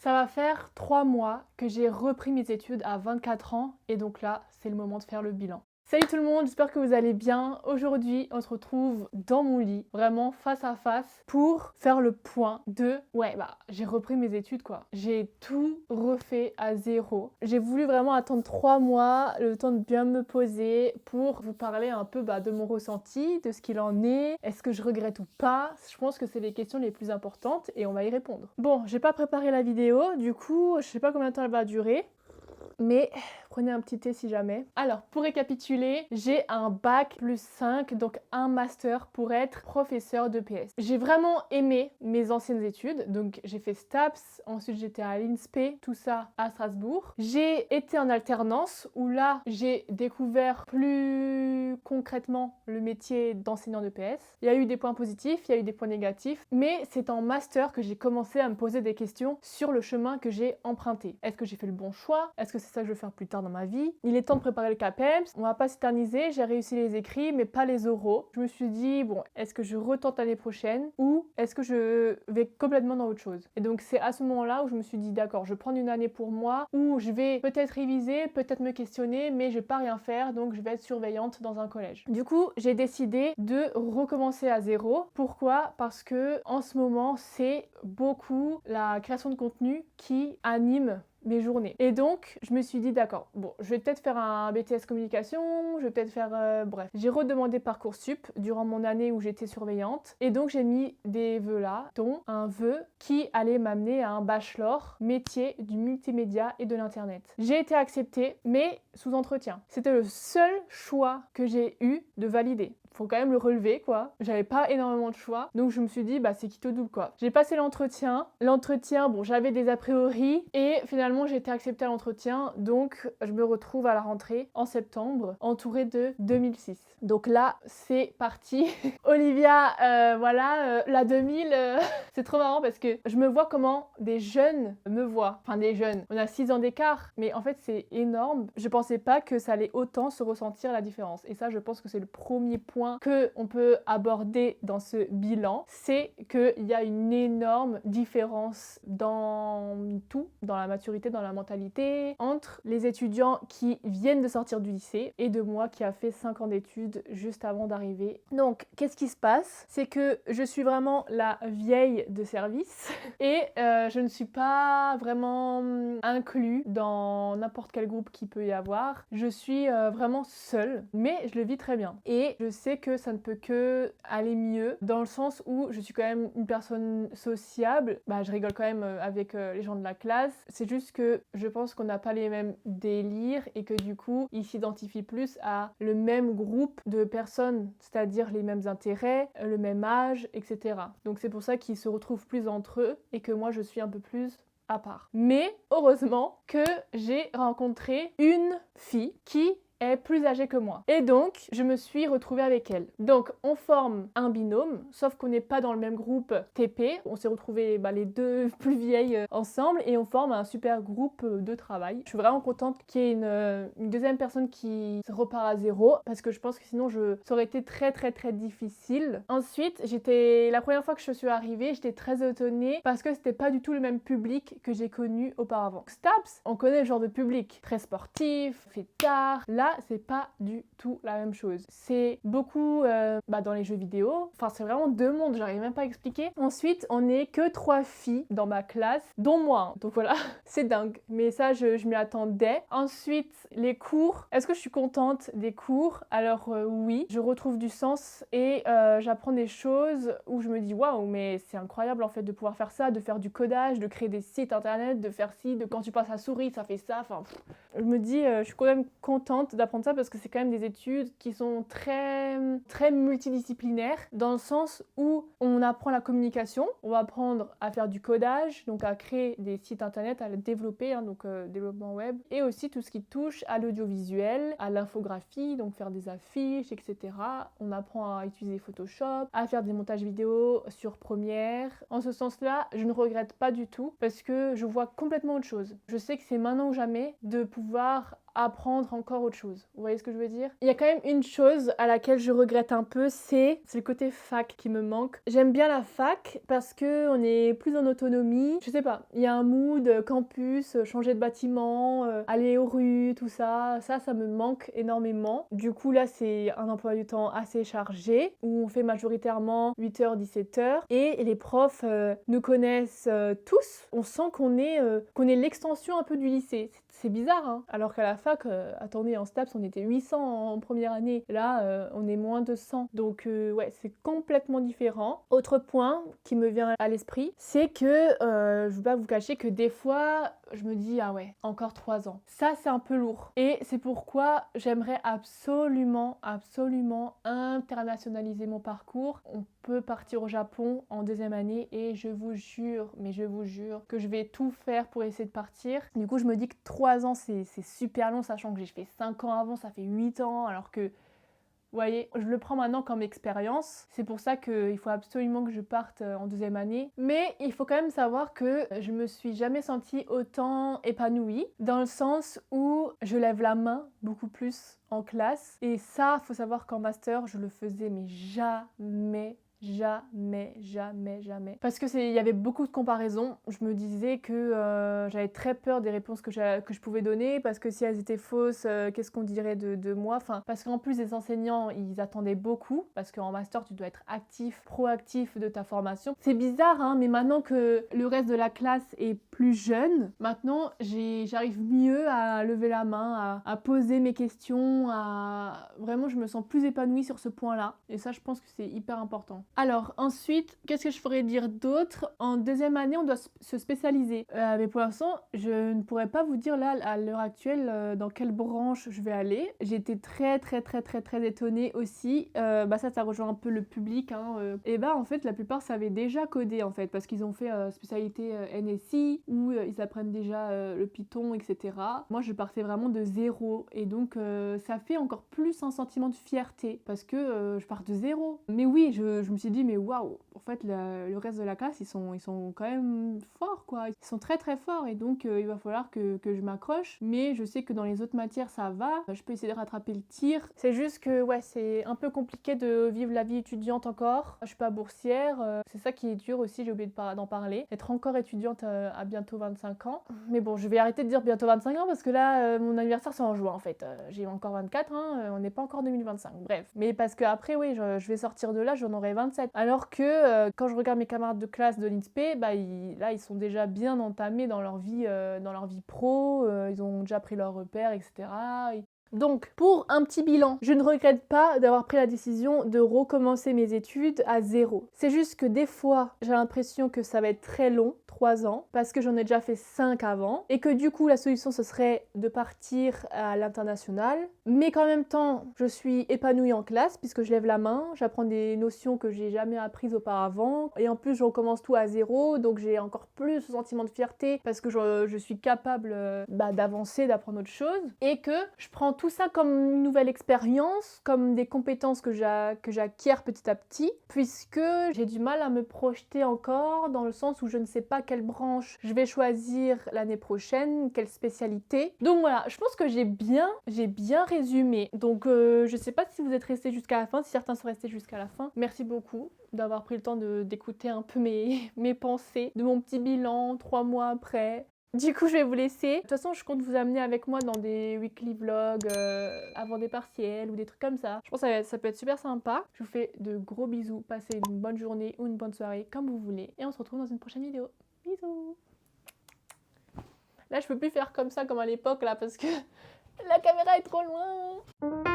Ça va faire 3 mois que j'ai repris mes études à 24 ans et donc là, c'est le moment de faire le bilan. Salut tout le monde, j'espère que vous allez bien. Aujourd'hui, on se retrouve dans mon lit, vraiment face à face, pour faire le point de... j'ai repris mes études quoi. J'ai tout refait à zéro. J'ai voulu vraiment attendre 3 mois, le temps de bien me poser pour vous parler un peu de mon ressenti, de ce qu'il en est, est-ce que je regrette ou pas. Je pense que c'est les questions les plus importantes et on va y répondre. Bon, j'ai pas préparé la vidéo, du coup, je sais pas combien de temps elle va durer. Mais prenez un petit thé si jamais. Alors, pour récapituler, j'ai un bac plus 5, donc un master pour être professeur d'EPS. J'ai vraiment aimé mes anciennes études, donc j'ai fait STAPS, ensuite j'étais à l'INSPE, tout ça à Strasbourg. J'ai été en alternance, où là, j'ai découvert plus concrètement le métier d'enseignant d'EPS. Il y a eu des points positifs, il y a eu des points négatifs, mais c'est en master que j'ai commencé à me poser des questions sur le chemin que j'ai emprunté. Est-ce que j'ai fait le bon choix? Est-ce que c'est ça que je veux faire plus tard dans ma vie? Il est temps de préparer le CAPEMS. On va pas s'éterniser, j'ai réussi les écrits mais pas les oraux. Je me suis dit, bon, est-ce que je retente l'année prochaine ou est-ce que je vais complètement dans autre chose? Et donc c'est à ce moment-là où je me suis dit, d'accord, je vais prendre une année pour moi où je vais peut-être réviser, peut-être me questionner, mais je vais pas rien faire, donc je vais être surveillante dans un collège. Du coup, j'ai décidé de recommencer à zéro. Pourquoi? Parce que en ce moment, c'est beaucoup la création de contenu qui anime mes journées. Et donc, je me suis dit, d'accord, bon, je vais peut-être faire un BTS communication, je vais peut-être faire... bref. J'ai redemandé Parcoursup durant mon année où j'étais surveillante. Et donc, j'ai mis des vœux là, dont un vœu qui allait m'amener à un bachelor métier du multimédia et de l'internet. J'ai été acceptée, mais sous entretien. C'était le seul choix que j'ai eu de valider. Faut quand même le relever quoi. J'avais pas énormément de choix. Donc je me suis dit c'est quitte au double quoi. J'ai passé l'entretien. L'entretien, bon, j'avais des a priori et finalement j'ai été acceptée à l'entretien. Donc je me retrouve à la rentrée en septembre entourée de 2006. Donc là, c'est parti. Olivia, la 2000, c'est trop marrant parce que je me vois comment des jeunes me voient. Enfin des jeunes. On a 6 ans d'écart, mais en fait c'est énorme. Je pensais pas que ça allait autant se ressentir la différence. Et ça, je pense que c'est le premier point que on peut aborder dans ce bilan, c'est qu'il y a une énorme différence dans tout, dans la maturité, dans la mentalité, entre les étudiants qui viennent de sortir du lycée et de moi qui a fait 5 ans d'études juste avant d'arriver. Donc, qu'est-ce qui se passe? C'est que je suis vraiment la vieille de service et je ne suis pas vraiment inclus dans n'importe quel groupe qu'il peut y avoir. Je suis vraiment seule, mais je le vis très bien. Et je sais que ça ne peut que aller mieux dans le sens où je suis quand même une personne sociable. Je rigole quand même avec les gens de la classe. C'est juste que je pense qu'on n'a pas les mêmes délires et que du coup, ils s'identifient plus à le même groupe de personnes, c'est-à-dire les mêmes intérêts, le même âge, etc. Donc c'est pour ça qu'ils se retrouvent plus entre eux et que moi je suis un peu plus à part. Mais heureusement que j'ai rencontré une fille qui est plus âgée que moi. Et donc, je me suis retrouvée avec elle. Donc, on forme un binôme, sauf qu'on n'est pas dans le même groupe TP. On s'est retrouvés les deux plus vieilles ensemble et on forme un super groupe de travail. Je suis vraiment contente qu'il y ait une deuxième personne qui repart à zéro parce que je pense que sinon, ça aurait été très très très difficile. Ensuite, la première fois que je suis arrivée, j'étais très étonnée parce que c'était pas du tout le même public que j'ai connu auparavant. STAPS, on connaît le genre de public, très sportif, fait tard. Là, c'est pas du tout la même chose. C'est beaucoup dans les jeux vidéo. Enfin, c'est vraiment deux mondes, j'arrive même pas à expliquer. Ensuite, on n'est que 3 filles dans ma classe, dont moi. Donc voilà, c'est dingue. Mais ça, je m'y attendais. Ensuite, les cours. Est-ce que je suis contente des cours? Alors oui, je retrouve du sens et j'apprends des choses où je me dis waouh, mais c'est incroyable en fait de pouvoir faire ça, de faire du codage, de créer des sites internet, de faire ci, de quand tu passes la souris, ça fait ça. Enfin, je me dis, je suis quand même contente d'apprendre ça parce que c'est quand même des études qui sont très, très multidisciplinaires dans le sens où on apprend la communication, on va apprendre à faire du codage, donc à créer des sites internet, à le développer, donc développement web, et aussi tout ce qui touche à l'audiovisuel, à l'infographie, donc faire des affiches, etc. On apprend à utiliser Photoshop, à faire des montages vidéo sur Premiere. En ce sens-là, je ne regrette pas du tout parce que je vois complètement autre chose. Je sais que c'est maintenant ou jamais de pouvoir apprendre encore autre chose. Vous voyez ce que je veux dire? Il y a quand même une chose à laquelle je regrette un peu, c'est le côté fac qui me manque. J'aime bien la fac parce que on est plus en autonomie. Je sais pas, il y a un mood campus, changer de bâtiment, aller aux rues, tout ça. Ça me manque énormément. Du coup, là, c'est un emploi du temps assez chargé où on fait majoritairement 8h, 17h et les profs nous connaissent tous. On sent qu'on est l'extension un peu du lycée. C'est bizarre, hein. Alors qu'à la fac, attendez, en STAPS, on était 800 en première année. Là, on est moins de 100. Donc, ouais, c'est complètement différent. Autre point qui me vient à l'esprit, c'est que je ne vais pas vous cacher que des fois, je me dis, ah ouais, encore 3 ans. Ça, c'est un peu lourd. Et c'est pourquoi j'aimerais absolument, absolument internationaliser mon parcours. On peut partir au Japon en deuxième année et je vous jure, mais je vous jure que je vais tout faire pour essayer de partir. Du coup, je me dis que 3 ans, c'est super long, sachant que j'ai fait 5 ans avant, ça fait 8 ans, alors que vous voyez, je le prends maintenant comme expérience. C'est pour ça qu'il faut absolument que je parte en deuxième année. Mais il faut quand même savoir que je me suis jamais sentie autant épanouie, dans le sens où je lève la main beaucoup plus en classe. Et ça, faut savoir qu'en master, je le faisais mais jamais. Parce que il y avait beaucoup de comparaisons. Je me disais que j'avais très peur des réponses que je pouvais donner, parce que si elles étaient fausses, qu'est-ce qu'on dirait de moi? Enfin, parce qu'en plus, les enseignants, ils attendaient beaucoup, parce qu'en master, tu dois être actif, proactif de ta formation. C'est bizarre, hein, mais maintenant que le reste de la classe est plus jeune, maintenant, j'arrive mieux à lever la main, à poser mes questions, vraiment, je me sens plus épanouie sur ce point-là. Et ça, je pense que c'est hyper important. Alors ensuite, qu'est-ce que je pourrais dire d'autre? En deuxième année, on doit se spécialiser. Mais pour l'instant, je ne pourrais pas vous dire là, à l'heure actuelle, dans quelle branche je vais aller. J'ai été très étonnée aussi. Ça rejoint un peu le public, hein. Et en fait, la plupart savaient déjà coder en fait, parce qu'ils ont fait spécialité NSI, où ils apprennent déjà le Python, etc. Moi, je partais vraiment de zéro. Et donc, ça fait encore plus un sentiment de fierté, parce que je pars de zéro. Mais oui, je me suis dit, mais waouh, en fait, le reste de la classe, ils sont quand même forts, quoi. Ils sont très forts, et donc il va falloir que je m'accroche. Mais je sais que dans les autres matières, ça va. Je peux essayer de rattraper le tir. C'est juste que, ouais, c'est un peu compliqué de vivre la vie étudiante encore. Je suis pas boursière. C'est ça qui est dur aussi, j'ai oublié d'en parler. Être encore étudiante à bientôt 25 ans. Mais bon, je vais arrêter de dire bientôt 25 ans, parce que là, mon anniversaire, c'est en juin, en fait. J'ai encore 24, hein, on n'est pas encore 2025. Bref. Mais parce que après, oui, je vais sortir de là, j'en aurai 27. Alors que quand je regarde mes camarades de classe de l'INSPE, ils sont déjà bien entamés dans leur vie pro, ils ont déjà pris leurs repères, etc. Donc, pour un petit bilan, je ne regrette pas d'avoir pris la décision de recommencer mes études à zéro. C'est juste que des fois, j'ai l'impression que ça va être très long, 3 ans, parce que j'en ai déjà fait 5 avant, et que du coup, la solution, ce serait de partir à l'international. Mais qu'en même temps, je suis épanouie en classe, puisque je lève la main, j'apprends des notions que j'ai jamais apprises auparavant, et en plus, je recommence tout à zéro, donc j'ai encore plus ce sentiment de fierté, parce que je suis capable d'avancer, d'apprendre autre chose, et que je prends tout ça comme une nouvelle expérience, comme des compétences que j'acquiers petit à petit, puisque j'ai du mal à me projeter encore, dans le sens où je ne sais pas quelle branche je vais choisir l'année prochaine, quelle spécialité. Donc voilà, je pense que j'ai bien résumé. Donc je sais pas si vous êtes restés jusqu'à la fin, si certains sont restés jusqu'à la fin. Merci beaucoup d'avoir pris le temps d'écouter un peu mes pensées, de mon petit bilan 3 mois après. Du coup, je vais vous laisser. De toute façon, je compte vous amener avec moi dans des weekly vlogs avant des partiels ou des trucs comme ça. Je pense que ça peut être super sympa. Je vous fais de gros bisous. Passez une bonne journée ou une bonne soirée, comme vous voulez. Et on se retrouve dans une prochaine vidéo. Bisous. Là, je peux plus faire comme ça, comme à l'époque, là, parce que la caméra est trop loin.